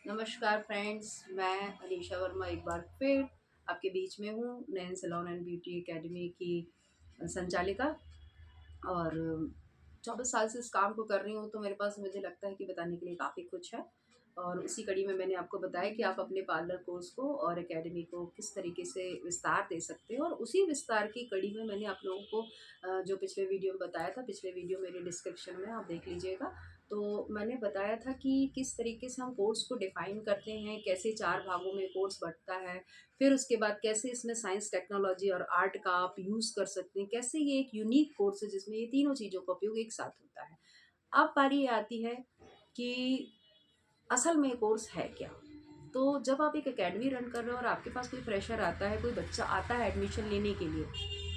नमस्कार फ्रेंड्स, मैं अनीशा वर्मा एक बार फिर आपके बीच में हूँ। नयन सैलून एंड ब्यूटी एकेडमी की संचालिका। और 24 साल से इस काम को कर रही हूँ, तो मेरे पास मुझे लगता है कि बताने के लिए काफ़ी कुछ है। और उसी कड़ी में मैंने आपको बताया कि आप अपने पार्लर कोर्स को और एकेडमी को किस तरीके से विस्तार दे सकते हैं। और उसी विस्तार की कड़ी में मैंने आप लोगों को जो पिछले वीडियो में बताया था, पिछले वीडियो मेरे डिस्क्रिप्शन में आप देख लीजिएगा। तो मैंने बताया था कि किस तरीके से हम कोर्स को डिफ़ाइन करते हैं, कैसे 4 भागों में कोर्स बँटता है, फिर उसके बाद कैसे इसमें साइंस, टेक्नोलॉजी और आर्ट का आप यूज़ कर सकते हैं, कैसे ये एक यूनिक कोर्स है जिसमें ये तीनों चीज़ों का उपयोग एक साथ होता है। अब बारी ये आती है कि असल में ये कोर्स है क्या? तो जब आप एक एकेडमी रन कर रहे हो और आपके पास कोई फ्रेशर आता है, कोई बच्चा आता है एडमिशन लेने के लिए,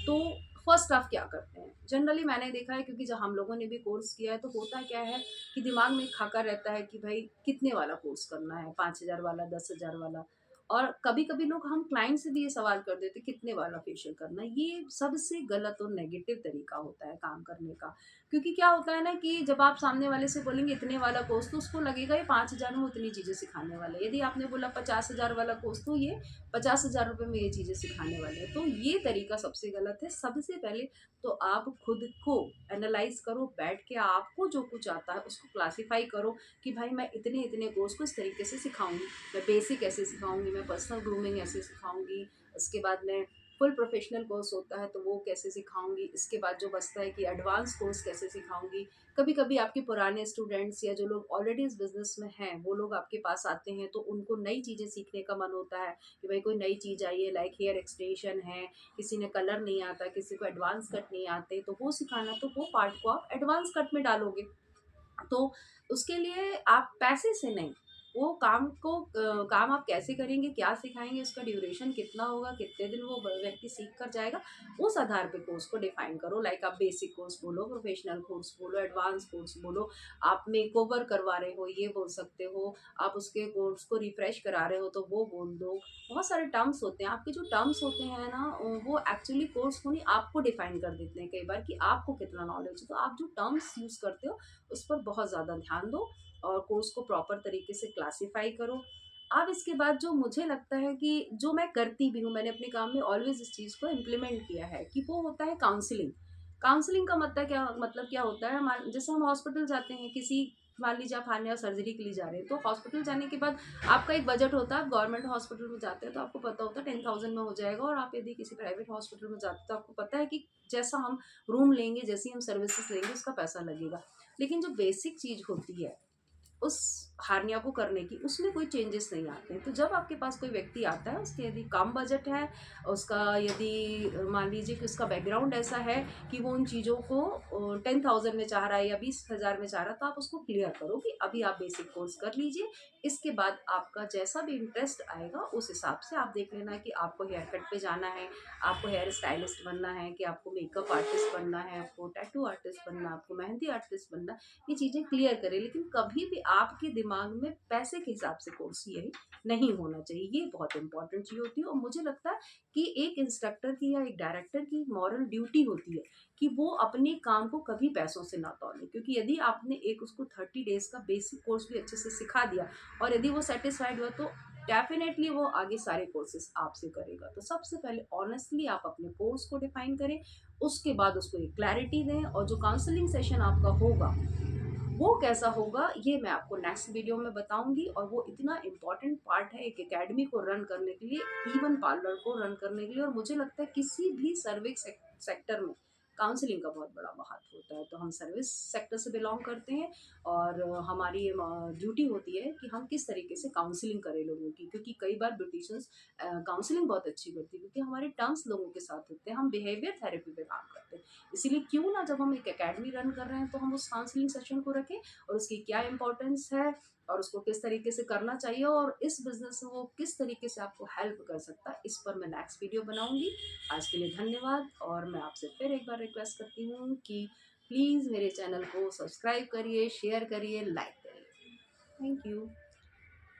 तो फर्स्ट आप क्या करते हैं? जनरली मैंने देखा है, क्योंकि जब हम लोगों ने भी कोर्स किया है, तो होता क्या है कि दिमाग में एक खाका रहता है कि भाई कितने वाला कोर्स करना है, 5,000 वाला, 10,000 वाला। और कभी-कभी लोग हम क्लाइंट से भी ये सवाल कर देते हैं कितने वाला फेशियल करना है। ये सबसे गलत और नेगेटिव तरीका होता है काम करने का। क्योंकि क्या होता है ना कि जब आप सामने वाले से बोलेंगे इतने वाला कोर्स, तो उसको लगेगा ये 5,000 में उतनी चीज़ें सिखाने वाला है। यदि आपने बोला 50,000 वाला कोर्स, तो ये 50,000 रुपए में ये चीज़ें सिखाने वाले हैं। तो ये तरीका सबसे गलत है। सबसे पहले तो आप खुद को एनालाइज़ करो, बैठ के आपको जो कुछ आता है उसको क्लासिफ़ाई करो कि भाई मैं इतने-इतने कोर्स को इस तरीके से सिखाऊँगी। मैं बेसिक ऐसे सिखाऊँगी, मैं पर्सनल ग्रूमिंग ऐसे सिखाऊँगी, उसके बाद मैं फुल प्रोफेशनल कोर्स होता है तो वो कैसे सिखाऊँगी, इसके बाद जो बचता है कि एडवांस कोर्स कैसे सिखाऊँगी। कभी-कभी आपके पुराने स्टूडेंट्स या जो लोग ऑलरेडी इस बिज़नेस में हैं, वो लोग आपके पास आते हैं, तो उनको नई चीज़ें सीखने का मन होता है कि भाई कोई नई चीज़ आई है, लाइक हेयर एक्सटेंशन है, किसी ने कलर नहीं आता, किसी को एडवांस कट नहीं आते, तो वो सिखाना, तो वो पार्ट को आप एडवांस कट में डालोगे। तो उसके लिए आप पैसे से नहीं, वो काम आप कैसे करेंगे, क्या सिखाएँगे, उसका ड्यूरेशन कितना होगा, कितने दिन वो व्यक्ति सीख कर जाएगा, उस आधार पे कोर्स को डिफ़ाइन करो। लाइक आप बेसिक कोर्स बोलो, प्रोफ़ेशनल कोर्स बोलो, एडवांस कोर्स बोलो, आप मेकओवर करवा रहे हो, ये बोल सकते हो, आप उसके कोर्स को रिफ्रेश करा रहे हो, तो वो बोल दो। बहुत सारे टर्म्स होते हैं, आपके जो टर्म्स होते हैं ना, वो एक्चुअली कोर्स को नहीं, आपको डिफ़ाइन कर देते हैं कई बार कि आपको कितना नॉलेज है। तो आप जो टर्म्स यूज़ करते हो, उस पर बहुत ज़्यादा ध्यान दो और कोर्स को प्रॉपर तरीके से क्लासिफाई करो। अब इसके बाद जो मुझे लगता है कि जो मैं करती भी हूँ, मैंने अपने काम में ऑलवेज़ इस चीज़ को इम्प्लीमेंट किया है कि वो होता है काउंसलिंग। काउंसलिंग का मतलब क्या होता है, जैसे हम हॉस्पिटल जाते हैं, किसी मान लीजिए आप हार्निया सर्जरी के लिए जा रहे हैं, तो हॉस्पिटल जाने के बाद आपका एक बजट होता है। आप गवर्नमेंट हॉस्पिटल में जाते हैं तो आपको पता होता है 10,000 में हो जाएगा, और आप यदि किसी प्राइवेट हॉस्पिटल में जाते हैं तो आपको पता है कि जैसा हम रूम लेंगे, जैसी हम सर्विसेज लेंगे, उसका पैसा लगेगा। लेकिन जो बेसिक चीज़ होती है उस हार्निया को करने की, उसमें कोई चेंजेस नहीं आते हैं। तो जब आपके पास कोई व्यक्ति आता है, उसके यदि कम बजट है, उसका यदि मान लीजिए कि उसका बैकग्राउंड ऐसा है कि वो उन चीज़ों को 10,000 में चाह रहा है या 20,000 में चाह रहा है, तो आप उसको क्लियर करो कि अभी आप बेसिक कोर्स कर लीजिए। इसके बाद आपका जैसा भी इंटरेस्ट आएगा, उस हिसाब से आप देख लेना कि आपको हेयर कट पे जाना है, आपको हेयर स्टाइलिस्ट बनना है, कि आपको मेकअप आर्टिस्ट बनना है, आपको टैटू आर्टिस्ट बनना है, आपको मेहंदी आर्टिस्ट बनना है। ये चीज़ें क्लियर करें, लेकिन कभी भी आपके दिमाग में पैसे के हिसाब से कोर्स यही नहीं होना चाहिए। ये बहुत इंपॉर्टेंट चीज़ होती है, और मुझे लगता है कि एक इंस्ट्रक्टर की या एक डायरेक्टर की मॉरल ड्यूटी होती है कि वो अपने काम को कभी पैसों से ना तौले। क्योंकि यदि आपने एक उसको 30 डेज़ का बेसिक कोर्स भी अच्छे से सिखा दिया और यदि वो सैटिस्फाइड हुआ, तो डेफ़िनेटली वो आगे सारे कोर्सेज़ आपसे करेगा। तो सबसे पहले ऑनेस्टली आप अपने कोर्स को डिफ़ाइन करें, उसके बाद उसको एक क्लैरिटी दें, और जो काउंसलिंग सेशन आपका होगा, वो कैसा होगा, ये मैं आपको नेक्स्ट वीडियो में बताऊँगी। और वो इतना इम्पोर्टेंट पार्ट है एक एकेडमी को रन करने के लिए, इवन पार्लर को रन करने के लिए, और मुझे लगता है किसी भी सर्विस सेक्टर में काउंसलिंग का बहुत बड़ा महत्व होता है। तो हम सर्विस सेक्टर से बिलॉन्ग करते हैं, और हमारी ये ड्यूटी होती है कि हम किस तरीके से काउंसलिंग करें लोगों की, क्योंकि कई बार ब्यूटिशियंस काउंसलिंग बहुत अच्छी करती है, क्योंकि हमारे टर्म्स लोगों के साथ होते हैं, हम बिहेवियर थेरेपी पे काम करते हैं। इसीलिए क्यों ना, जब हम एक एकेडमी रन कर रहे हैं, तो हम उस काउंसलिंग सेशन को रखें, और उसकी क्या इम्पोर्टेंस है, और उसको किस तरीके से करना चाहिए, और इस बिज़नेस में वो किस तरीके से आपको हेल्प कर सकता है, इस पर मैं नेक्स्ट वीडियो बनाऊँगी। आज के लिए धन्यवाद, और मैं आपसे फिर एक बार रिक्वेस्ट करती हूँ कि प्लीज़ मेरे चैनल को सब्सक्राइब करिए, शेयर करिए, लाइक करिए। Thank you.